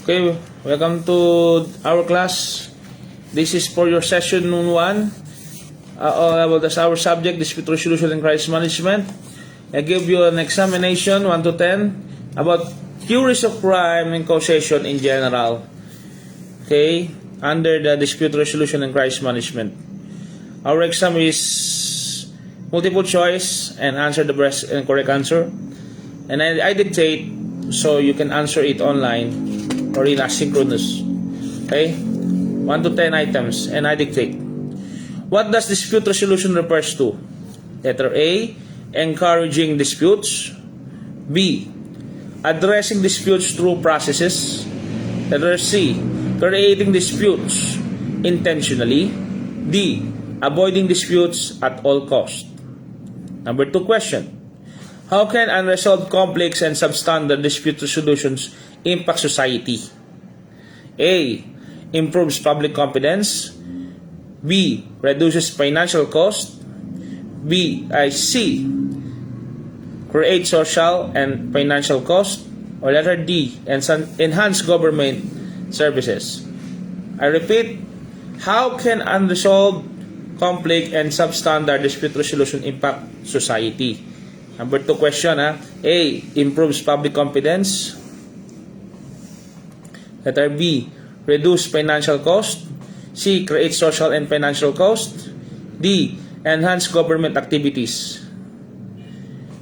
Okay, welcome to our class. This is for your session 1. That's our subject, dispute resolution and crisis management. I give you an examination 1 to 10 about theories of crime and causation in general. Okay, under the dispute resolution and crisis management. Our exam is multiple choice and answer the best and correct answer. And I dictate so you can answer it online or in asynchronous. Okay? 1 to 10 items and I dictate. What does dispute resolution refers to? Letter A, encouraging disputes. B, addressing disputes through processes. Letter C, creating disputes intentionally. D, avoiding disputes at all costs. Number 2 question. How can unresolved conflicts and substandard dispute resolutions impact society? A, improves public confidence. B, reduces financial cost. C, creates social and financial cost. Or letter D, enhance government services. I repeat, how can unresolved conflict and substandard dispute resolution impact society? Number 2 question, A, improves public confidence. Letter B, reduce financial cost. C, create social and financial cost. D, enhance government activities.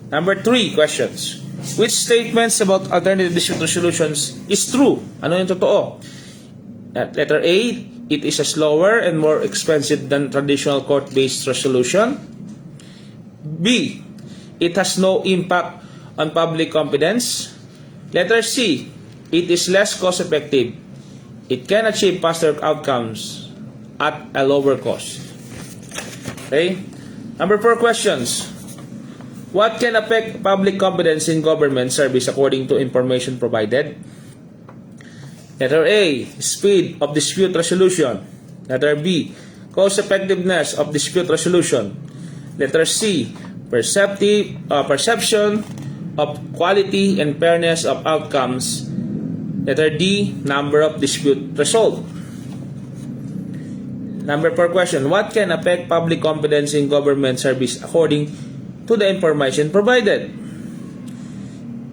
Number 3 questions. Which statements about alternative dispute resolutions is true? Ano yung totoo? Letter A, it is a slower and more expensive than traditional court-based resolution. B, it has no impact on public confidence. Letter C, it is less cost-effective. It can achieve faster outcomes at a lower cost. Okay? Number 4 questions. What can affect public confidence in government service according to information provided? Letter A, speed of dispute resolution. Letter B, cost-effectiveness of dispute resolution. Letter C, perception of quality and fairness of outcomes. Letter D, number of dispute resolved. Number 4 question. What can affect public confidence in government service according to the information provided?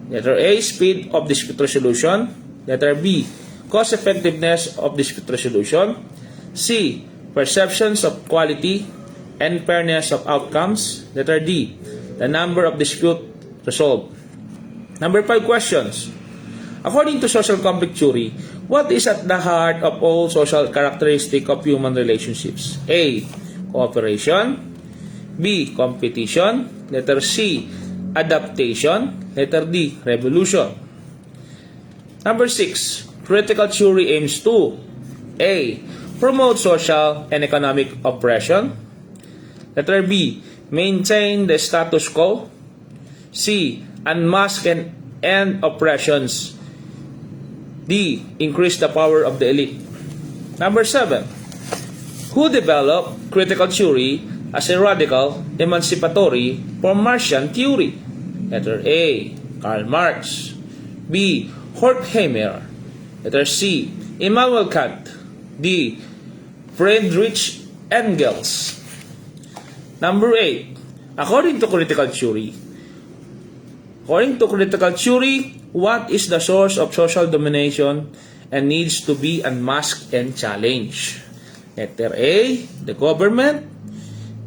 Letter A, speed of dispute resolution. Letter B, cost-effectiveness of dispute resolution. C, perceptions of quality and fairness of outcomes. Letter D, the number of dispute resolved. Number 5 questions. According to social conflict theory, what is at the heart of all social characteristics of human relationships? A, cooperation. B, competition. Letter C, adaptation. Letter D, revolution. Number 6, critical theory aims to A, promote social and economic oppression. Letter B, maintain the status quo. C, unmask and end oppressions. D, increase the power of the elite. Number 7, who developed critical theory as a radical emancipatory for Marxian theory? Letter A, Karl Marx. B, Horkheimer. Letter C, Immanuel Kant. D, Friedrich Engels. Number 8, according to critical theory, what is the source of social domination and needs to be unmasked and challenged? Letter A, the government.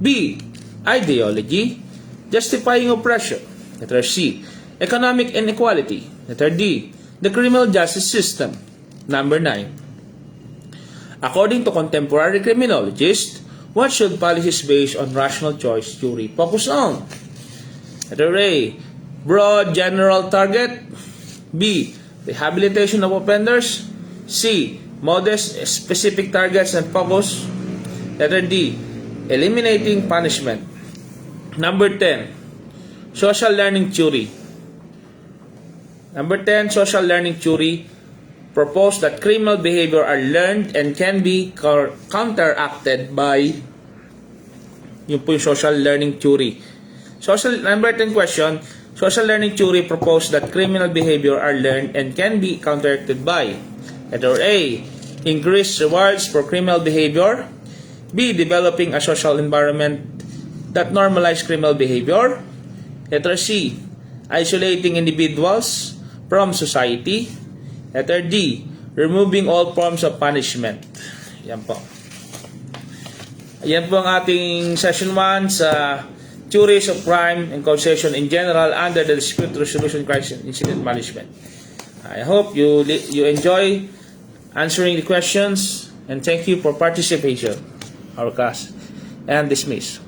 B, ideology, justifying oppression. Letter C, economic inequality. Letter D, the criminal justice system. Number 9, according to contemporary criminologists, what should policies based on rational choice theory focus on? Letter A, broad general target. B, rehabilitation of offenders. C, modest specific targets and focus. Letter D, eliminating punishment. Number 10, social learning theory. Number 10, social learning theory propose that criminal behavior are learned and can be counteracted by yung social learning theory. Number 10 question, social learning theory proposed that criminal behavior are learned and can be counteracted by Letter A, increase rewards for criminal behavior. B, developing a social environment that normalize criminal behavior. Letter C, isolating individuals from society. Letter D, removing all forms of punishment. Yan po. Yan po ang ating session 1 sa theories of crime and causation in general under the dispute resolution crisis incident management. I hope you enjoy answering the questions, and thank you for participation. Our class and dismiss.